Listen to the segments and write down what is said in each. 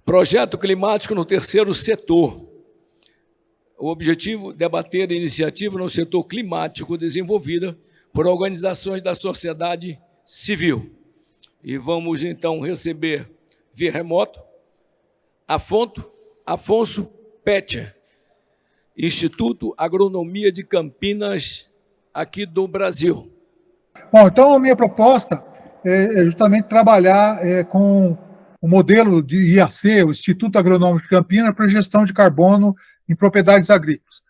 Projeto climático no terceiro setor. O objetivo é debater a iniciativa no setor climático desenvolvida por organizações da sociedade civil. E vamos, então, receber, via remoto, Afonso Petcher, Instituto Agronomia de Campinas, aqui do Brasil. Bom, então a minha proposta é justamente trabalhar com o modelo de IAC, o Instituto Agronômico de Campinas, para gestão de carbono em propriedades agrícolas.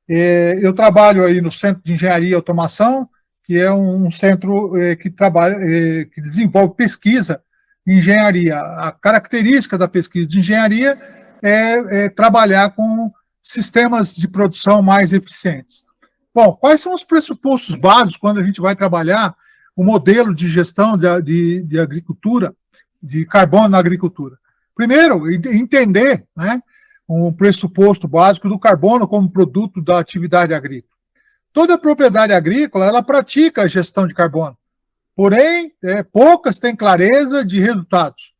Eu trabalho aí no Centro de Engenharia e Automação, que é um centro que trabalha, que desenvolve pesquisa em engenharia. A característica da pesquisa de engenharia é trabalhar com sistemas de produção mais eficientes. Bom, quais são os pressupostos básicos quando a gente vai trabalhar o modelo de gestão de agricultura, de carbono na agricultura? Primeiro, entender, né, um pressuposto básico do carbono como produto da atividade agrícola. Toda propriedade agrícola, ela pratica a gestão de carbono, porém, poucas têm clareza de resultados.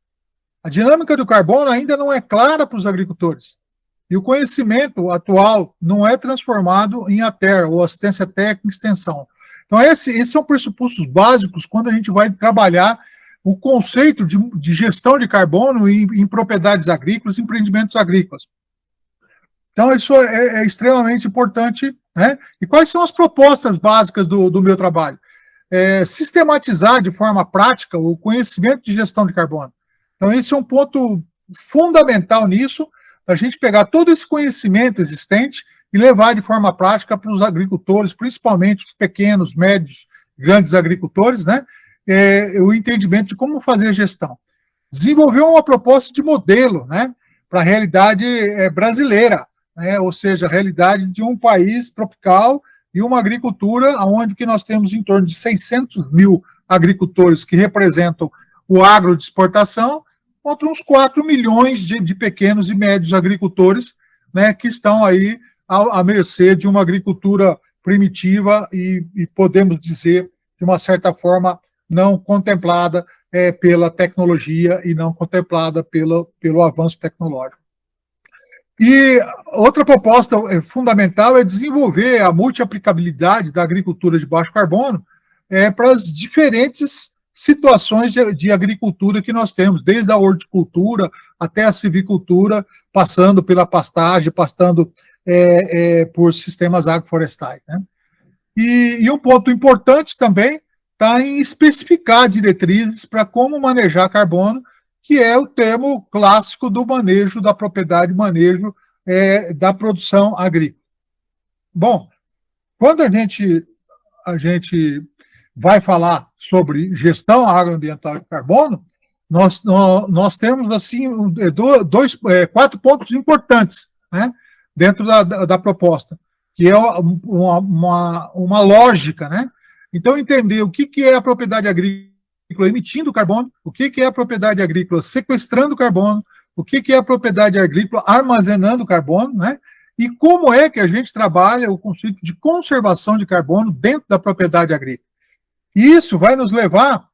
A dinâmica do carbono ainda não é clara para os agricultores. E o conhecimento atual não é transformado em ATER, ou assistência técnica e extensão. Então, esses são pressupostos básicos quando a gente vai trabalhar o conceito de gestão de carbono em propriedades agrícolas, empreendimentos agrícolas. Então, isso é extremamente importante, né? E quais são as propostas básicas do meu trabalho? Sistematizar de forma prática o conhecimento de gestão de carbono. Então, esse é um ponto fundamental nisso, a gente pegar todo esse conhecimento existente e levar de forma prática para os agricultores, principalmente os pequenos, médios, grandes agricultores, né? O entendimento de como fazer a gestão. Desenvolver uma proposta de modelo, né, para a realidade brasileira, né, ou seja, a realidade de um país tropical e uma agricultura onde que nós temos em torno de 600 mil agricultores que representam o agro de exportação, contra uns 4 milhões de pequenos e médios agricultores, né, que estão aí à mercê de uma agricultura primitiva e podemos dizer, de uma certa forma, não contemplada pela tecnologia e não contemplada pelo avanço tecnológico. E outra proposta fundamental é desenvolver a multiaplicabilidade da agricultura de baixo carbono para as diferentes situações de agricultura que nós temos, desde a horticultura até a silvicultura, passando pela pastagem, passando por sistemas agroflorestais, né? E um ponto importante também está em especificar diretrizes para como manejar carbono, que é o termo clássico do manejo da propriedade, manejo da produção agrícola. Bom, quando a gente vai falar sobre gestão agroambiental de carbono, nós temos assim 4 pontos importantes, né, dentro da proposta, que é uma lógica, né? Então, entender o que é a propriedade agrícola emitindo carbono, o que é a propriedade agrícola sequestrando carbono, o que é a propriedade agrícola armazenando carbono, né? E como é que a gente trabalha o conceito de conservação de carbono dentro da propriedade agrícola. E isso vai nos levar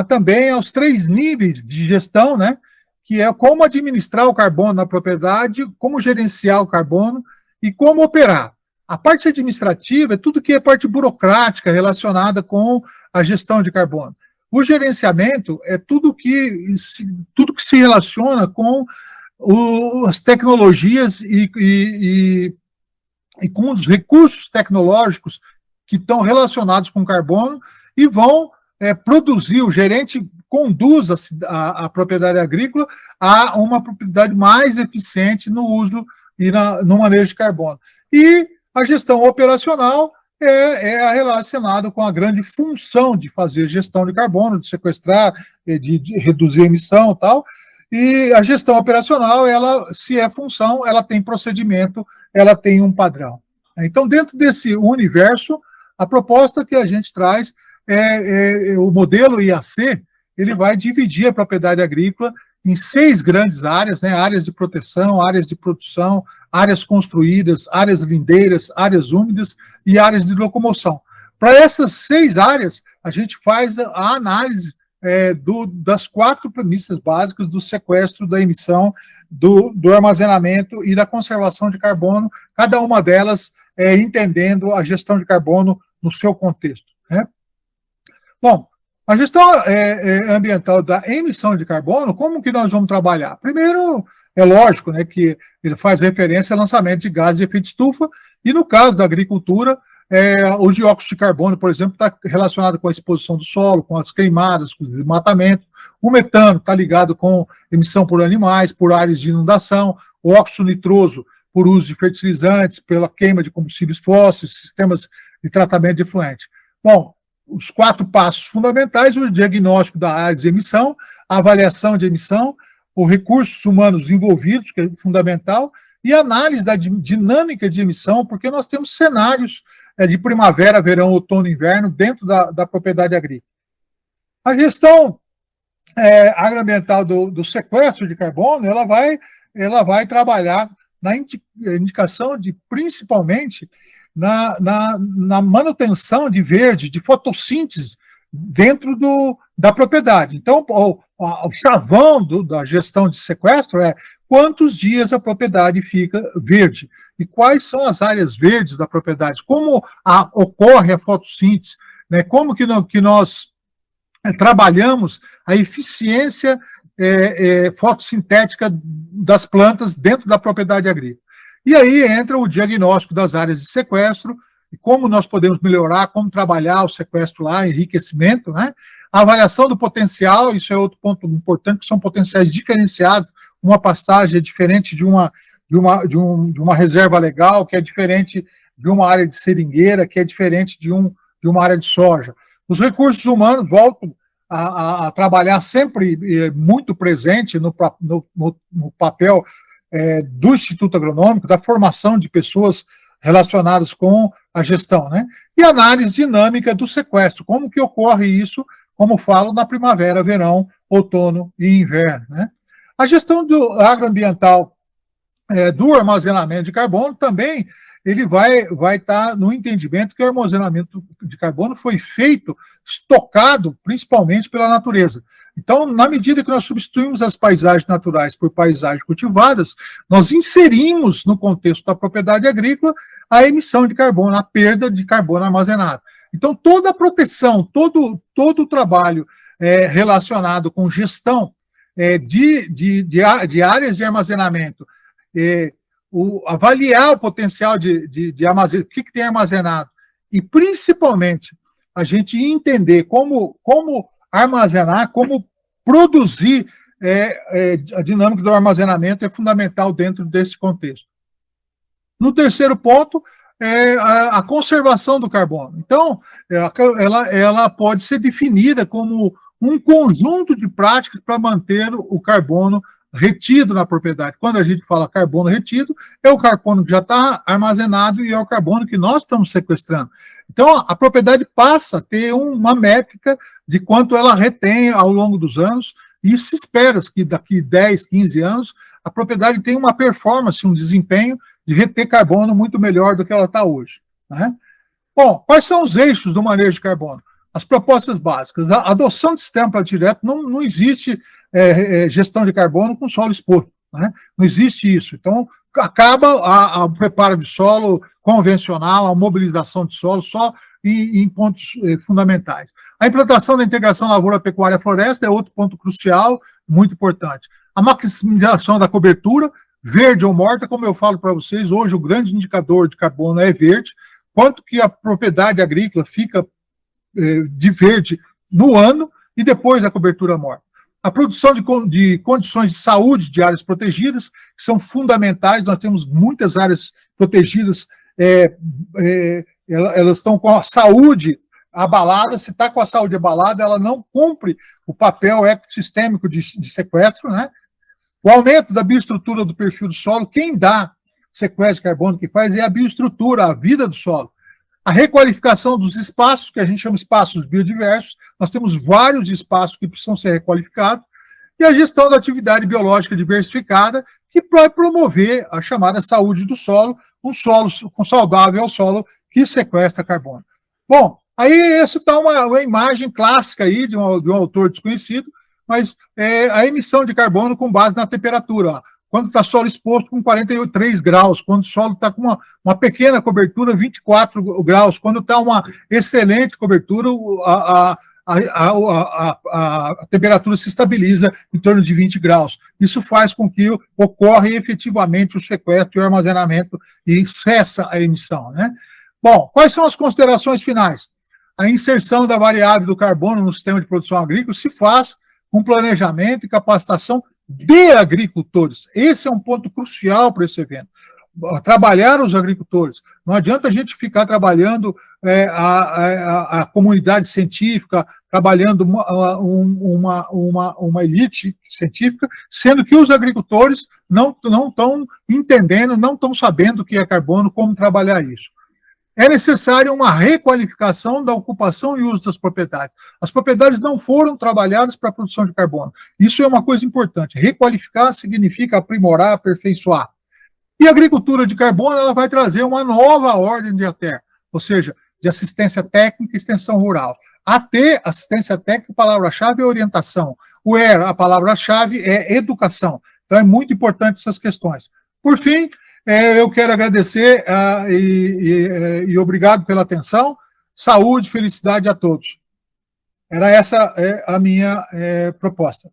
também aos 3 níveis de gestão, né? Que é como administrar o carbono na propriedade, como gerenciar o carbono e como operar. A parte administrativa é tudo que é parte burocrática relacionada com a gestão de carbono. O gerenciamento é tudo que se relaciona com as tecnologias e com os recursos tecnológicos que estão relacionados com carbono e vão produzir, o gerente conduz a propriedade agrícola a uma propriedade mais eficiente no uso e no manejo de carbono. E a gestão operacional é relacionada com a grande função de fazer gestão de carbono, de sequestrar, de reduzir a emissão e tal. E a gestão operacional, se é função, ela tem procedimento, ela tem um padrão. Então, dentro desse universo, a proposta que a gente traz o modelo IAC, ele vai dividir a propriedade agrícola em 6 grandes áreas, né? Áreas de proteção, áreas de produção, áreas construídas, áreas lindeiras, áreas úmidas e áreas de locomoção. Para essas 6 áreas, a gente faz a análise das 4 premissas básicas do sequestro, da emissão, do armazenamento e da conservação de carbono, cada uma delas entendendo a gestão de carbono no seu contexto, né? Bom, a gestão ambiental da emissão de carbono, como que nós vamos trabalhar? Primeiro, é lógico, né, que ele faz referência ao lançamento de gases de efeito estufa, e no caso da agricultura, o dióxido de carbono, por exemplo, está relacionado com a exposição do solo, com as queimadas, com o desmatamento. O metano está ligado com emissão por animais, por áreas de inundação, o óxido nitroso por uso de fertilizantes, pela queima de combustíveis fósseis, sistemas de tratamento de efluente. Bom, os 4 passos fundamentais: o diagnóstico da área de emissão, a avaliação de emissão, os recursos humanos envolvidos, que é fundamental, e análise da dinâmica de emissão, porque nós temos cenários de primavera, verão, outono e inverno dentro da propriedade agrícola. A gestão agroambiental do sequestro de carbono, ela vai trabalhar na indicação de, principalmente, na manutenção de verde, de fotossíntese dentro da propriedade. Então, o chavão da gestão de sequestro é quantos dias a propriedade fica verde e quais são as áreas verdes da propriedade, como ocorre a fotossíntese, né, como que nós trabalhamos a eficiência fotossintética das plantas dentro da propriedade agrícola. E aí entra o diagnóstico das áreas de sequestro, e como nós podemos melhorar, como trabalhar o sequestro lá, enriquecimento, né? A avaliação do potencial, isso é outro ponto importante, que são potenciais diferenciados. Uma pastagem é diferente de uma reserva legal, que é diferente de uma área de seringueira, que é diferente de uma área de soja. Os recursos humanos voltam a trabalhar sempre muito presente no papel do Instituto Agronômico, da formação de pessoas relacionadas com a gestão, né? E análise dinâmica do sequestro, como que ocorre isso, como falo, na primavera, verão, outono e inverno, né? A gestão agroambiental do armazenamento de carbono também, ele vai estar no entendimento que o armazenamento de carbono foi feito, estocado, principalmente pela natureza. Então, na medida que nós substituímos as paisagens naturais por paisagens cultivadas, nós inserimos no contexto da propriedade agrícola a emissão de carbono, a perda de carbono armazenado. Então, toda a proteção, todo o trabalho relacionado com gestão de áreas de armazenamento, avaliar o potencial de armazenamento, o que tem armazenado, e principalmente a gente entender como armazenar, como produzir a dinâmica do armazenamento é fundamental dentro desse contexto. No terceiro ponto, a conservação do carbono. Então, ela pode ser definida como um conjunto de práticas para manter o carbono retido na propriedade. Quando a gente fala carbono retido, é o carbono que já está armazenado e é o carbono que nós estamos sequestrando. Então, a propriedade passa a ter uma métrica de quanto ela retém ao longo dos anos, e se espera que daqui 10, 15 anos, a propriedade tenha uma performance, um desempenho de reter carbono muito melhor do que ela está hoje, né? Bom, quais são os eixos do manejo de carbono? As propostas básicas. A adoção de sistema plantio direto, não existe gestão de carbono com solo exposto, né? Não existe isso. Então, acaba o preparo de solo convencional, a mobilização de solo só em pontos fundamentais. A implantação da integração lavoura-pecuária-floresta é outro ponto crucial, muito importante. A maximização da cobertura, verde ou morta, como eu falo para vocês, hoje o grande indicador de carbono é verde, quanto que a propriedade agrícola fica de verde no ano e depois da cobertura morta. A produção de condições de saúde de áreas protegidas, que são fundamentais. Nós temos muitas áreas protegidas, elas estão com a saúde abalada. Se está com a saúde abalada, ela não cumpre o papel ecossistêmico de sequestro, né? O aumento da bioestrutura do perfil do solo, quem dá sequestro de carbono, que faz é a bioestrutura, a vida do solo. A requalificação dos espaços, que a gente chama de espaços biodiversos, nós temos vários espaços que precisam ser requalificados, e a gestão da atividade biológica diversificada, que vai promover a chamada saúde do solo, um solo saudável ao solo que sequestra carbono. Bom, Aí isso está uma imagem clássica aí de um autor desconhecido, mas a emissão de carbono com base na temperatura. Ó. Quando está solo exposto com 43 graus, quando o solo está com uma pequena cobertura, 24 graus, quando está uma excelente cobertura, a temperatura se estabiliza em torno de 20 graus. Isso faz com que ocorra efetivamente o sequestro e o armazenamento e cessa a emissão. Né? Bom, quais são as considerações finais? A inserção da variável do carbono no sistema de produção agrícola se faz com planejamento e capacitação de agricultores. Esse é um ponto crucial para esse evento. Trabalhar os agricultores. Não adianta a gente ficar trabalhando a comunidade científica, trabalhando uma elite científica, sendo que os agricultores não estão entendendo, não estão sabendo o que é carbono, como trabalhar isso. É necessária uma requalificação da ocupação e uso das propriedades. As propriedades não foram trabalhadas para a produção de carbono. Isso é uma coisa importante. Requalificar significa aprimorar, aperfeiçoar. E a agricultura de carbono ela vai trazer uma nova ordem de ATER, ou seja, de assistência técnica e extensão rural. AT, assistência técnica, a palavra-chave é orientação. O ER, a palavra-chave é educação. Então é muito importante essas questões. Por fim, eu quero agradecer e obrigado pela atenção. Saúde, felicidade a todos. Era essa a minha proposta.